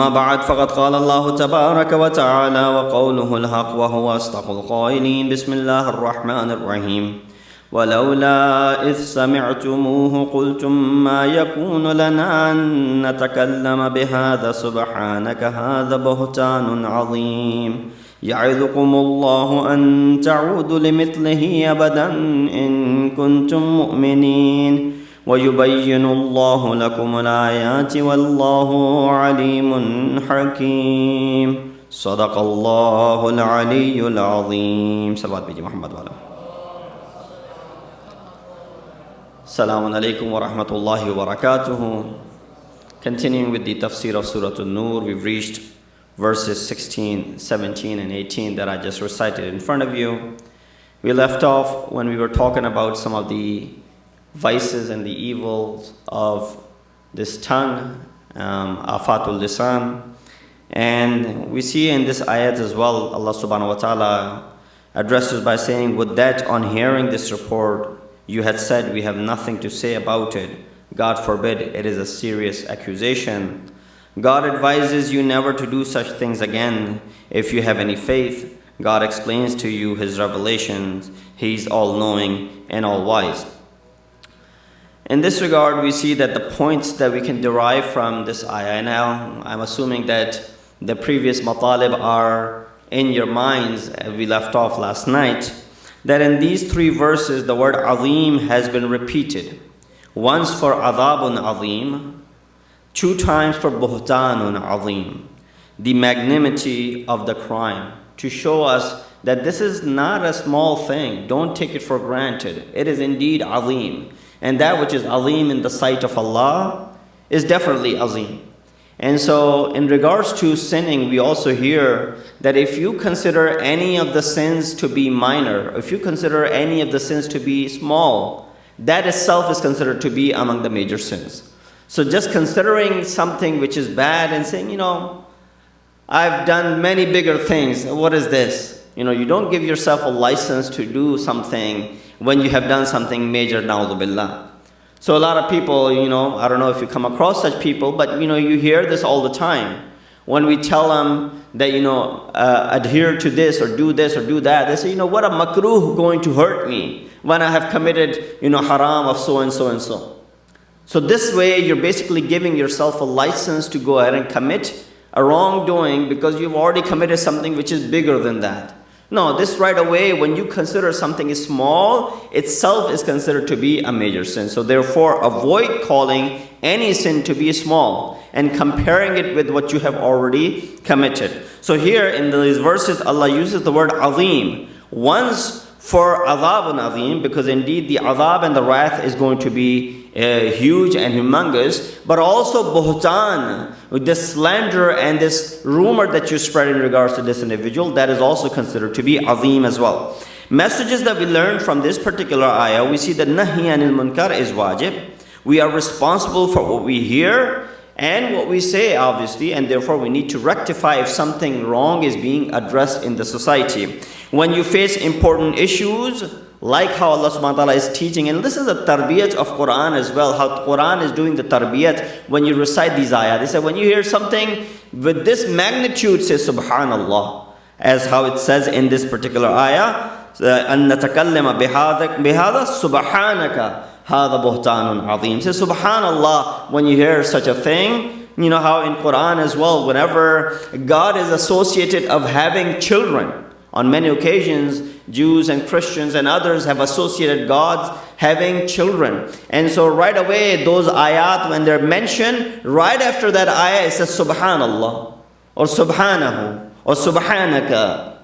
أما بعد فقد قال الله تبارك وتعالى وقوله الحق وهو أصدق القائلين بسم الله الرحمن الرحيم ولولا إذ سمعتموه قلتم ما يكون لنا أن نتكلم بهذا سبحانك هذا بهتان عظيم يعظكم الله أن تعودوا لمثله أبدا إن كنتم مؤمنين ويبين الله لكم الآيات والله عليم حكيم صدق الله العلي العظيم صلوات بيجي محمد وعلى السلام عليكم ورحمة الله وبركاته. Continuing with the tafsir of Surah Noor, we've reached verses 16, 17 and 18 that I just recited in front of you. We left off when we were talking about some of the vices and the evils of this tongue, afatul lisan. And we see in this ayat as well, Allah subhanahu wa ta'ala addresses by saying, would that on hearing this report, you had said we have nothing to say about it. God forbid, it is a serious accusation. God advises you never to do such things again. If you have any faith, God explains to you His revelations. He's all-knowing and all-wise. In this regard, we see that the points that we can derive from this ayah, now I'm assuming that the previous matalib are in your minds as we left off last night, that in these three verses the word azim has been repeated. Once for adhabun azim, 2 times for buhtanun azim, the magnanimity of the crime, to show us that this is not a small thing. Don't take it for granted. It is indeed azim. And that which is azim in the sight of Allah is definitely azim. And so in regards to sinning, we also hear that if you consider any of the sins to be minor, if you consider any of the sins to be small, that itself is considered to be among the major sins. So just considering something which is bad and saying, I've done many bigger things. What is this? You don't give yourself a license to do something when you have done something major, na'udhu billah. So a lot of people, I don't know if you come across such people, but you hear this all the time. When we tell them that, adhere to this or do that, they say, what a makruh going to hurt me when I have committed, haram of so and so and so. So this way, you're basically giving yourself a license to go ahead and commit a wrongdoing because you've already committed something which is bigger than that. No, this right away, when you consider something is small, itself is considered to be a major sin. So therefore, avoid calling any sin to be small and comparing it with what you have already committed. So here in these verses, Allah uses the word azim. Once for adhabun azim, because indeed the adhab and the wrath is going to be huge and humongous, but also buhtan, this slander and this rumor that you spread in regards to this individual, that is also considered to be azim as well. Messages that we learn from this particular ayah, we see that nahi anil munkar is wajib. We are responsible for what we hear and what we say, obviously, and therefore we need to rectify if something wrong is being addressed in the society. When you face important issues, like how Allah subhanahu wa ta'ala is teaching, and this is a tarbiyat of Quran as well, how Quran is doing the tarbiyat when you recite these ayah. They say when you hear something with this magnitude, say subhanallah, as how it says in this particular ayah, أَن نَتَكَلَّمَ بِهَذَا سُبْحَانَكَ هَذَا بُهْتَانٌ عَظِيمٌ. Say subhanallah when you hear such a thing. You know how in Quran as well, whenever God is associated of having children, on many occasions, Jews and Christians and others have associated God having children. And so right away, those ayat, when they're mentioned, right after that ayah, it says subhanallah, or subhanahu, or subhanaka,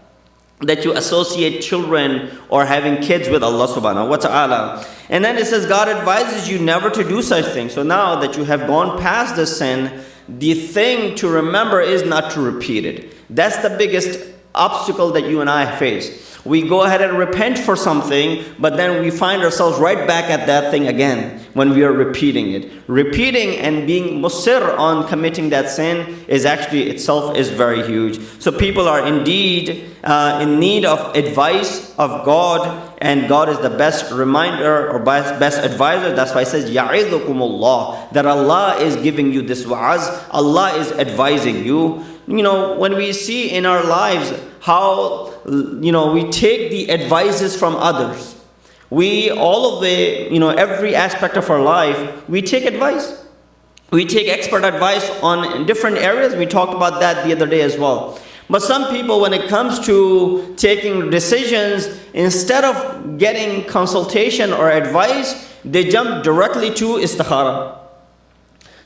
that you associate children or having kids with Allah subhanahu wa ta'ala. And then it says God advises you never to do such things. So now that you have gone past the sin, the thing to remember is not to repeat it. That's the biggest obstacle that you and I face. We go ahead and repent for something, but then we find ourselves right back at that thing again when we are repeating it. Repeating and being musir on committing that sin is actually itself is very huge. So people are indeed in need of advice of God and God is the best reminder or best advisor. That's why it says, Ya'idukumullah, that Allah is giving you this wa'az, Allah is advising you. When we see in our lives how, we take the advices from others. Every aspect of our life, we take advice. We take expert advice on different areas. We talked about that the other day as well. But some people, when it comes to taking decisions, instead of getting consultation or advice, they jump directly to istikhara.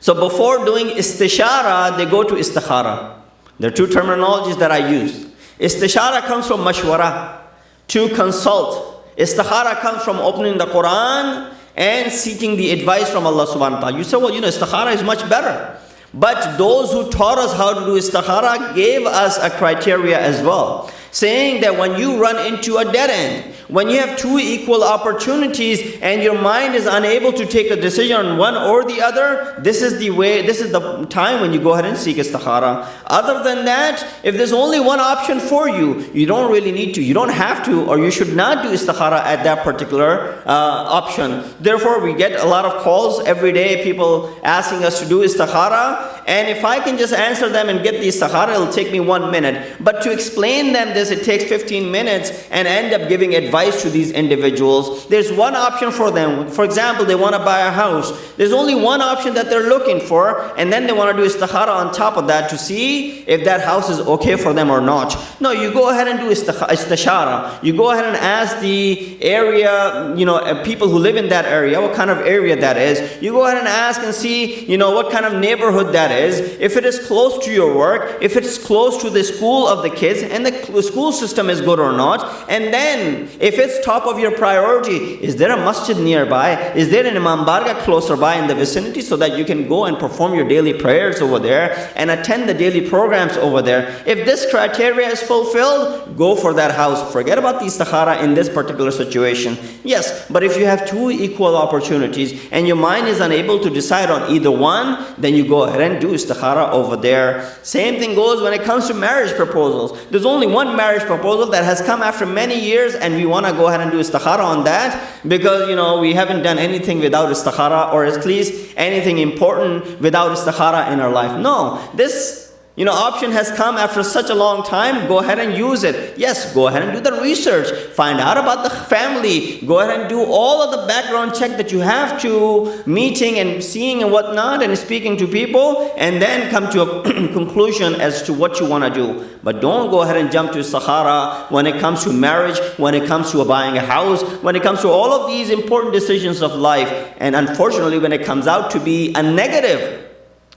So before doing istishara, they go to istikhara. There are two terminologies that I use. Istishara comes from mashwara, to consult. Istikhara comes from opening the Quran and seeking the advice from Allah subhanahu wa ta'ala. You say, istikhara is much better. But those who taught us how to do istikhara gave us a criteria as well, saying that when you run into a dead end, when you have two equal opportunities and your mind is unable to take a decision on one or the other, this is the time when you go ahead and seek istikhara. Other than that, if there's only one option for you, you don't really need to, you don't have to, or you should not do istikhara at that particular option. Therefore, we get a lot of calls every day, people asking us to do istikhara, and if I can just answer them and get the istikhara, it'll take me 1 minute. But to explain them this, it takes 15 minutes and end up giving advice to these individuals. There's one option for them. For example, they want to buy a house. There's only one option that they're looking for, and then they want to do istikhara on top of that to see if that house is okay for them or not. No, you go ahead and do istishara. You go ahead and ask the area, people who live in that area, what kind of area that is. You go ahead and ask and see, what kind of neighborhood that is. If it is close to your work, if it's close to the school of the kids, and the school system is good or not. And then, if it's top of your priority, is there a masjid nearby? Is there an imam barga closer by in the vicinity so that you can go and perform your daily prayers over there and attend the daily programs over there? If this criteria is fulfilled, go for that house. Forget about the istikhara in this particular situation. Yes, but if you have two equal opportunities and your mind is unable to decide on either one, then you go ahead and do istikhara over there. Same thing goes when it comes to marriage proposals. There's only one marriage proposal that has come after many years, and we want to go ahead and do istikhara on that because we haven't done anything without istikhara, or at least anything important without istikhara in our life. No, this option has come after such a long time. Go ahead and use it. Yes, go ahead and do the research. Find out about the family. Go ahead and do all of the background check that you have to, meeting and seeing and whatnot and speaking to people, and then come to a conclusion as to what you want to do. But don't go ahead and jump to istikhara when it comes to marriage, when it comes to buying a house, when it comes to all of these important decisions of life. And unfortunately, when it comes out to be a negative,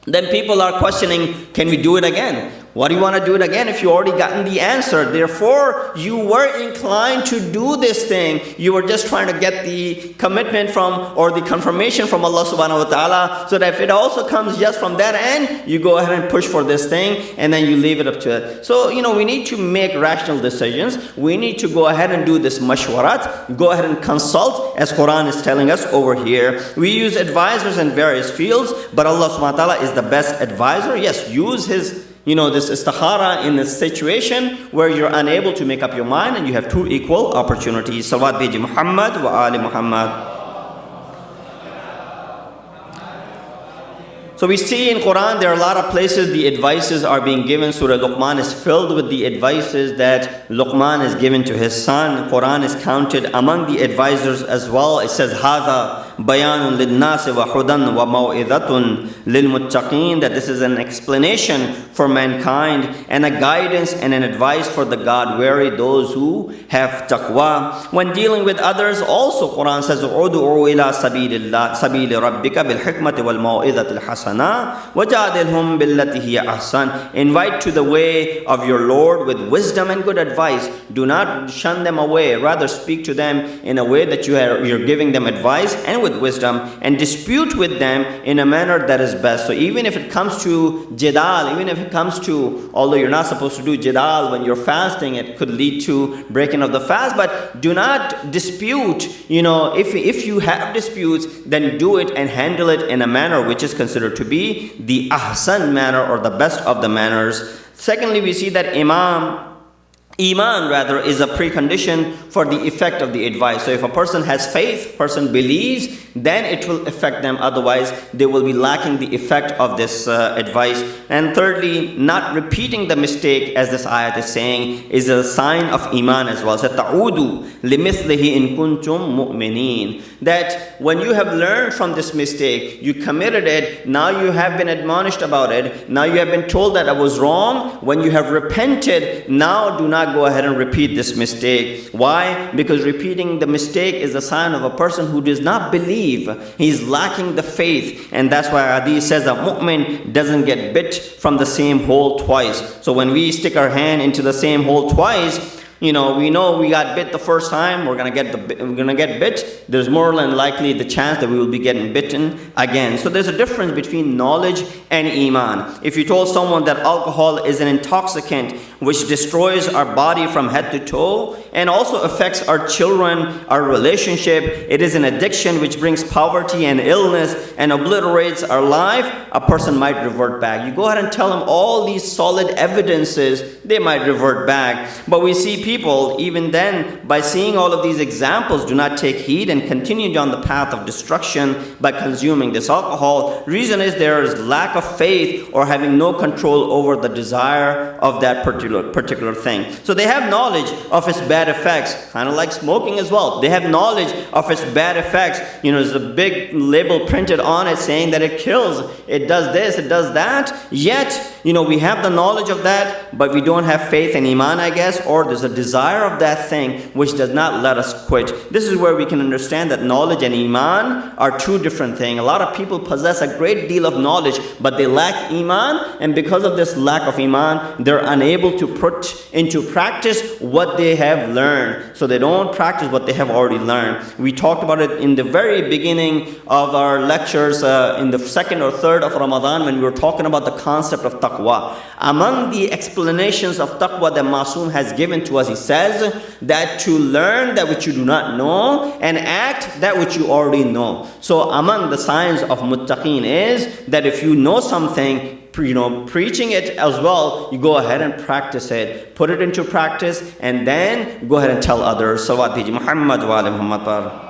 then people are questioning, can we do it again? What do you want to do it again if you already gotten the answer? Therefore, you were inclined to do this thing. You were just trying to get the commitment from, or the confirmation from Allah subhanahu wa ta'ala, so that if it also comes just from that end, you go ahead and push for this thing, and then you leave it up to it. So, we need to make rational decisions. We need to go ahead and do this mashwarat. Go ahead and consult, as Quran is telling us over here. We use advisors in various fields, but Allah subhanahu wa ta'ala is the best advisor. Yes, use His this istikhara in a situation where you're unable to make up your mind and you have two equal opportunities. Salawat biji Muhammad wa ali Muhammad. So we see in Quran there are a lot of places the advices are being given. Surah Luqman is filled with the advices that Luqman is given to his son. Quran is counted among the advisors as well. It says, Hada bayanun lin-nasi wa hudan wa maw'idhatun lil-muttaqin, that this is an explanation for mankind and a guidance and an advice for the God-wary, those who have taqwa. When dealing with others, also Quran says, Udu'u ila sabili rabbika bil-hikmati wal-maw'idhati al-hasana wajadilhum billati hiya ahsan. Invite to the way of your Lord with wisdom and good advice. Do not shun them away. Rather speak to them in a way that you're giving them advice and with wisdom, and dispute with them in a manner that is best. So even if it comes to jidal, even if it comes to, although you're not supposed to do jidal when you're fasting, it could lead to breaking of the fast, but do not dispute. If you have disputes, then do it and handle it in a manner which is considered to be the ahsan manner, or the best of the manners. Secondly, we see that imam Iman, rather, is a precondition for the effect of the advice. So if a person has faith, person believes, then it will affect them. Otherwise, they will be lacking the effect of this advice. And thirdly, not repeating the mistake, as this ayat is saying, is a sign of Iman as well. سَتَعُودُ لِمِثْلِهِ إِن كُنْتُم مُؤْمِنِينَ. That when you have learned from this mistake, you committed it, now you have been admonished about it, now you have been told that I was wrong, when you have repented, now do not go ahead and repeat this mistake. Why? Because repeating the mistake is a sign of a person who does not believe. He's lacking the faith. And that's why Hadith says that mu'min doesn't get bit from the same hole twice. So when we stick our hand into the same hole twice, we know we got bit the first time, we're gonna get bit. There's more than likely the chance that we will be getting bitten again. So there's a difference between knowledge and Iman. If you told someone that alcohol is an intoxicant which destroys our body from head to toe and also affects our children, our relationship, it is an addiction which brings poverty and illness and obliterates our life, a person might revert back. You go ahead and tell them all these solid evidences, they might revert back. But we see people, even then, by seeing all of these examples, do not take heed and continue down the path of destruction by consuming this alcohol. Reason is there is lack of faith or having no control over the desire of that particular thing. So they have knowledge of its bad effects, kind of like smoking as well. They have knowledge of its bad effects. There's a big label printed on it saying that it kills, it does this, it does that. Yet, we have the knowledge of that, but we don't have faith and Iman, I guess, or there's a desire of that thing which does not let us quit. This is where we can understand that knowledge and Iman are two different things. A lot of people possess a great deal of knowledge, but they lack Iman, and because of this lack of Iman, they're unable to put into practice what they have learned. So they don't practice what they have already learned. We talked about it in the very beginning of our lectures, in the second or third of Ramadan, when we were talking about the concept of taqwa. Among the explanations of taqwa that Masoom has given to us, he says that to learn that which you do not know and act that which you already know. So among the signs of muttaqeen is that if you know something, preaching it as well, you go ahead and practice it, put it into practice, and then go ahead and tell others. Salawat Biji Muhammad wa ali Muhammad par.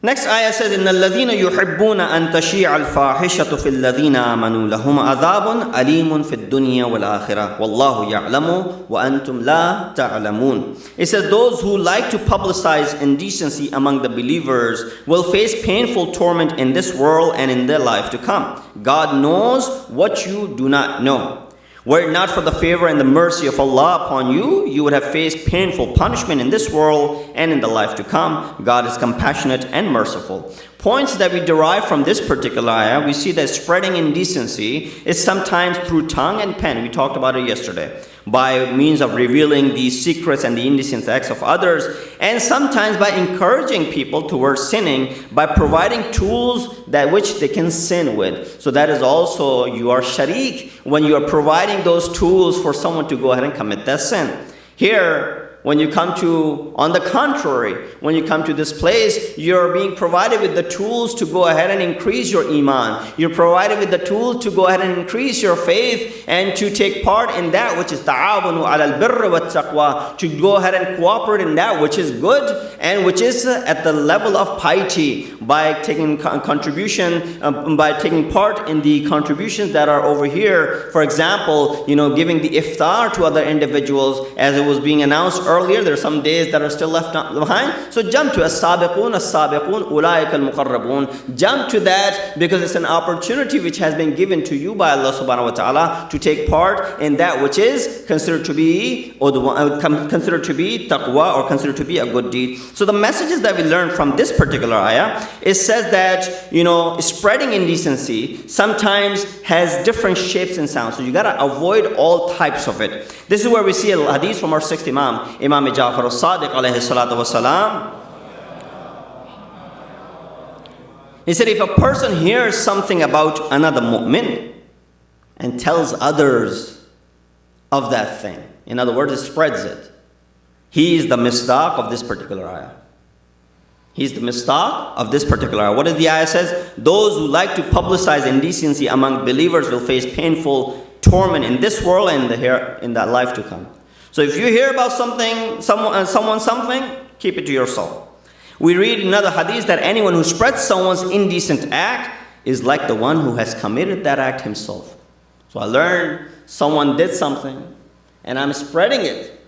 Next ayah says, إِنَّ الَّذِينَ يُحِبُّونَ أَن تَشِيعَ الْفَاحِشَةُ فِي الَّذِينَ آمَنُوا لَهُمْ عَذَابٌ أَلِيمٌ فِي الدُّنْيَا وَالْآخِرَةِ وَاللَّهُ يَعْلَمُ وَأَنْتُمْ لَا تَعْلَمُونَ. It says, those who like to publicize indecency among the believers will face painful torment in this world and in their life to come. God knows what you do not know. Were it not for the favor and the mercy of Allah upon you, you would have faced painful punishment in this world and in the life to come. God is compassionate and merciful. Points that we derive from this particular ayah, we see that spreading indecency is sometimes through tongue and pen. We talked about it yesterday. By means of revealing the secrets and the indecent acts of others, and sometimes by encouraging people towards sinning by providing tools that which they can sin with. So that is also, you are sharik when you are providing those tools for someone to go ahead and commit that sin. Here, when you come to, on the contrary, when you come to this place, you're being provided with the tools to go ahead and increase your Iman. You're provided with the tools to go ahead and increase your faith and to take part in that which is ta'awunu ala al-birri wa taqwa, to go ahead and cooperate in that which is good and which is at the level of piety by taking contribution, by taking part in the contributions that are over here. For example, giving the iftar to other individuals, as it was being announced earlier, there are some days that are still left behind. So jump to as-sabiqun, ulaika al-muqarrabun. Jump to that because it's an opportunity which has been given to you by Allah subhanahu wa ta'ala to take part in that which is considered to be taqwa, or considered to be a good deed. So the messages that we learn from this particular ayah, it says that spreading indecency sometimes has different shapes and sounds. So you gotta avoid all types of it. This is where we see a hadith from our sixth Imam, Imam Ja'far al-Sadiq alayhi salatu wasalam. He said, if a person hears something about another mu'min and tells others of that thing, in other words, it spreads it, he is the misdaq of this particular ayah. He's the mistaq of this particular ayah. What is the ayah says? Those who like to publicize indecency among believers will face painful torment in this world and in the life to come. So if you hear about someone something, keep it to yourself. We read in another hadith that anyone who spreads someone's indecent act is like the one who has committed that act himself. So I learned someone did something and I'm spreading it.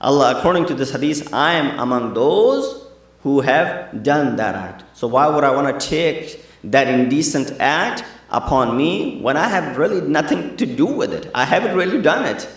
Allah, according to this hadith, I am among those who have done that act. So why would I want to take that indecent act upon me when I have really nothing to do with it? I haven't really done it.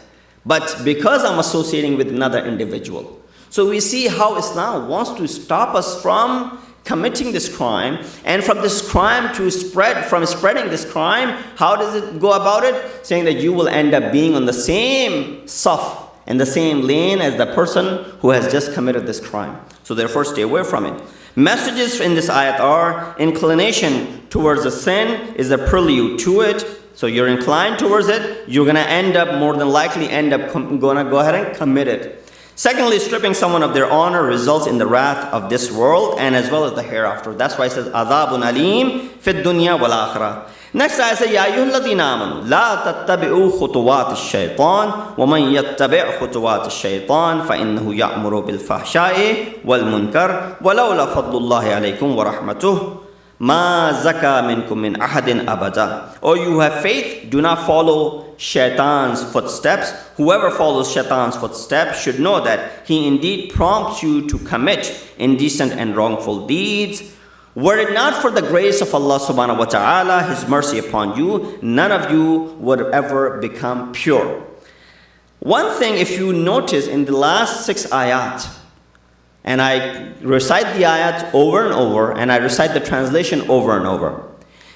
But because I'm associating with another individual. So we see how Islam wants to stop us from committing this crime, and from this crime to spreading this crime. How does it go about it? Saying that you will end up being on the same saf, in the same lane as the person who has just committed this crime. So therefore stay away from it. Messages in this ayat are inclination towards the sin is a prelude to it. So you're inclined towards it, you're going to end up more than likely going to go ahead and commit it. Secondly, stripping someone of their honor results in the wrath of this world and as well as the hereafter. That's why it says adhabun alim fid dunya wal akhirah. Next ayah says ya ayyuhalladhina amanu la tattabi'u khutuwat ash-shaytan wa man yattabi' khutuwat ash-shaytan fa innahu ya'muru bil fahsha'i wal munkar wa lawla fadlullahi alaykum wa rahmatuhu ma zaka minkum min ahadin abada. O you who have faith, do not follow shaitan's footsteps. Whoever follows shaitan's footsteps should know that he indeed prompts you to commit indecent and wrongful deeds. Were it not for the grace of Allah subhanahu wa ta'ala, his mercy upon you, none of you would ever become pure. One thing, if you notice in the last 6 ayat, and I recite the ayat over and over, and I recite the translation over and over,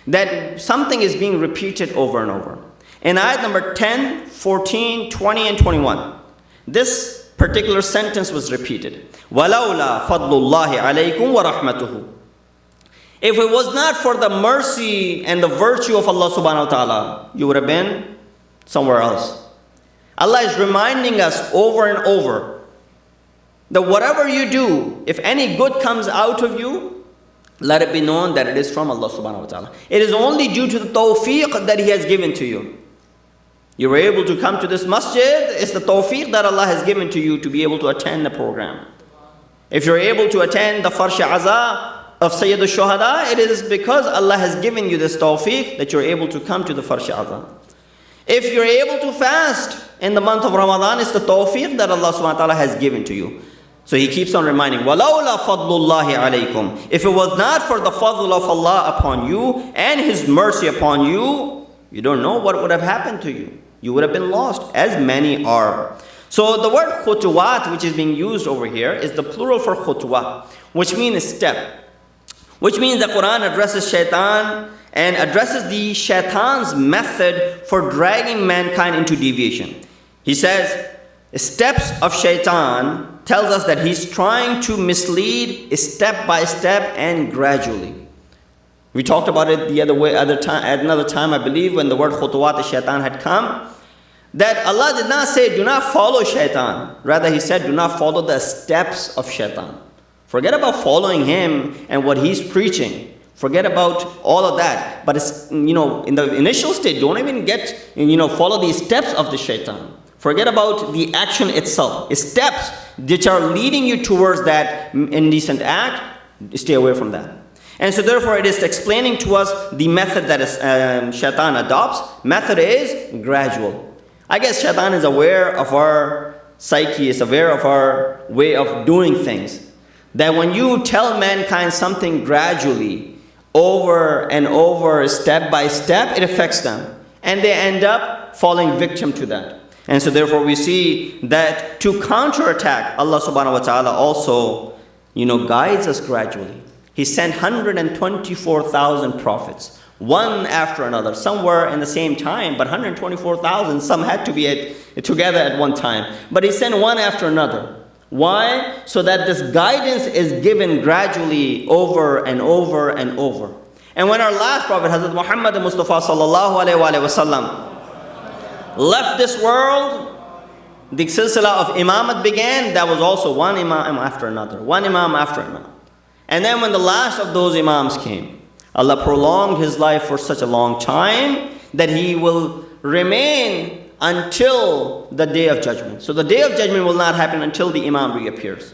that something is being repeated over and over. In ayat number 10, 14, 20, and 21, this particular sentence was repeated. وَلَوْلَا فَضْلُ اللَّهِ عَلَيْكُمْ وَرَحْمَتُهُ. If it was not for the mercy and the virtue of Allah subhanahu wa ta'ala, you would have been somewhere else. Allah is reminding us over and over that whatever you do, if any good comes out of you, let it be known that it is from Allah subhanahu wa ta'ala. It is only due to the tawfiq that He has given to you. You were able to come to this masjid, it's the tawfiq that Allah has given to you to be able to attend the program. If you're able to attend the Farsh Aza of Sayyid al-Shuhada, it is because Allah has given you this tawfiq that you're able to come to the Farsh Aza. If you're able to fast in the month of Ramadan, it's the tawfiq that Allah subhanahu wa ta'ala has given to you. So He keeps on reminding, وَلَوْلَا فَضْلُ اللَّهِ عَلَيْكُمْ. If it was not for the fadl of Allah upon you and His mercy upon you, you don't know what would have happened to you. You would have been lost, as many are. So the word khutuwat, which is being used over here, is the plural for khutwa, which means step. Which means the Quran addresses shaitan and addresses the shaitan's method for dragging mankind into deviation. He says, steps of shaitan tells us that he's trying to mislead step by step and gradually. We talked about it at another time, I believe, when the word khutuwat shaitan had come, that Allah did not say, do not follow shaitan. Rather, He said, do not follow the steps of shaitan. Forget about following him and what he's preaching. Forget about all of that. But it's, in the initial state, don't even follow the steps of the shaitan. Forget about the action itself. It's steps which are leading you towards that indecent act. Stay away from that. And so therefore it is explaining to us the method that shaitan adopts. Method is gradual. I guess shaitan is aware of our psyche, is aware of our way of doing things. That when you tell mankind something gradually, over and over, step by step, it affects them. And they end up falling victim to that. And so therefore we see that to counterattack, Allah subhanahu wa ta'ala also, guides us gradually. He sent 124,000 prophets, one after another, somewhere in the same time, but 124,000, some had to be together at one time. But He sent one after another. Why? So that this guidance is given gradually over and over and over. And when our last Prophet, Hazrat Muhammad Mustafa sallallahu alayhi wa sallam, left this world, the silsila of imamat began. That was also one imam after another, one imam after another. And then when the last of those Imams came, Allah prolonged his life for such a long time that he will remain until the day of judgment. So the day of judgment will not happen until the Imam reappears.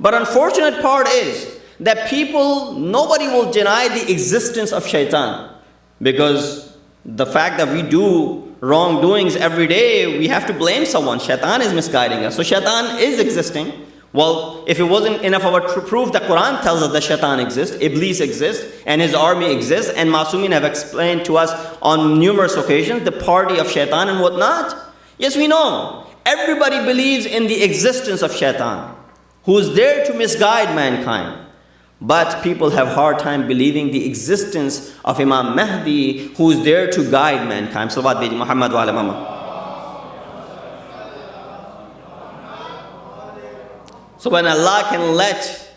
But unfortunate part is that nobody will deny the existence of shaitan, because the fact that we do wrongdoings every day, we have to blame someone. Shaitan is misguiding us. So shaitan is existing. Well, if it wasn't enough of a proof, the Quran tells us that shaitan exists, Iblis exists, and his army exists, and Masumin have explained to us on numerous occasions the party of shaitan and whatnot. Yes, we know. Everybody believes in the existence of shaitan, who is there to misguide mankind. But people have hard time believing the existence of Imam Mahdi, who is there to guide mankind. Salawat Muhammad wa ala Muhammad. So when Allah can let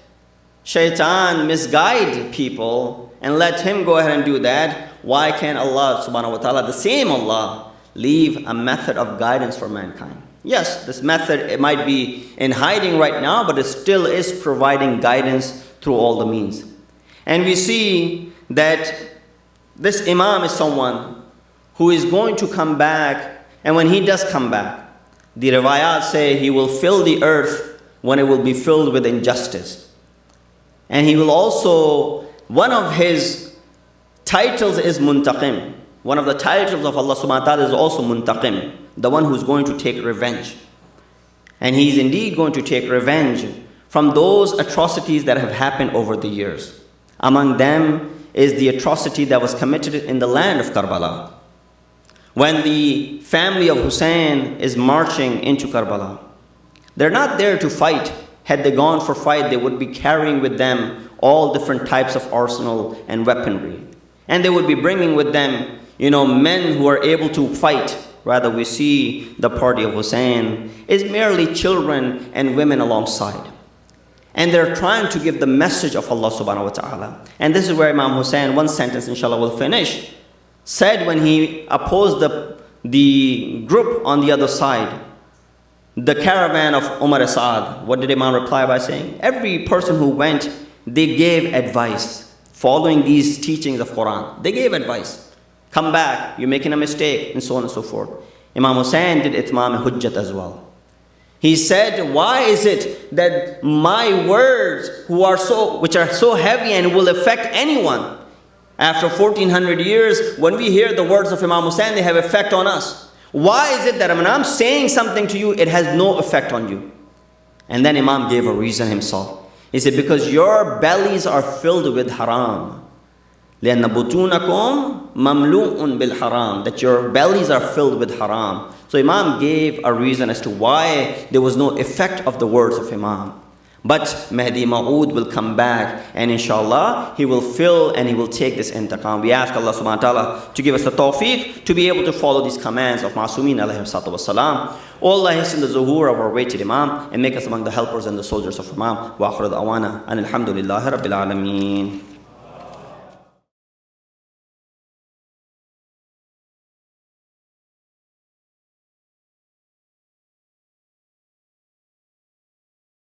shaitan misguide people and let him go ahead and do that, why can't Allah subhanahu wa ta'ala, the same Allah, leave a method of guidance for mankind? Yes, this method, it might be in hiding right now, but it still is providing guidance through all the means. And we see that this Imam is someone who is going to come back, and when he does come back, the riwayat say he will fill the earth when it will be filled with injustice. And he will also, one of his titles is Muntaqim. One of the titles of Allah subhanahu wa ta'ala is also Muntaqim, the one who's going to take revenge. And he's indeed going to take revenge from those atrocities that have happened over the years. Among them is the atrocity that was committed in the land of Karbala. When the family of Hussein is marching into Karbala, they're not there to fight. Had they gone for fight, they would be carrying with them all different types of arsenal and weaponry. And they would be bringing with them, men who are able to fight. Rather, we see the party of Hussein is merely children and women alongside. And they're trying to give the message of Allah subhanahu wa ta'ala. And this is where Imam Hussein, one sentence inshallah will finish, said when he opposed the group on the other side, the caravan of Umar Asad, what did Imam reply by saying? Every person who went, they gave advice, following these teachings of Quran. They gave advice. Come back, you're making a mistake, and so on and so forth. Imam Hussein did itmam hujjat as well. He said, why is it that my words, which are so heavy and will affect anyone, after 1400 years, when we hear the words of Imam Hussein, they have effect on us. Why is it that when I'm saying something to you, it has no effect on you? And then Imam gave a reason himself. He said, because your bellies are filled with haram. لأن بطونكم مملوء بالحرام, that your bellies are filled with haram. So Imam gave a reason as to why there was no effect of the words of Imam. But Mahdi Ma'ud will come back, and inshallah he will fill and he will take this intaqam. We ask Allah subhanahu wa ta'ala to give us the tawfiq to be able to follow these commands of Masumin alayhi salatu wassalam. O Allah, hasten the zuhur of our weighted Imam and make us among the helpers and the soldiers of Imam. Wa akhir da'wana and alhamdulillahi rabbil alameen.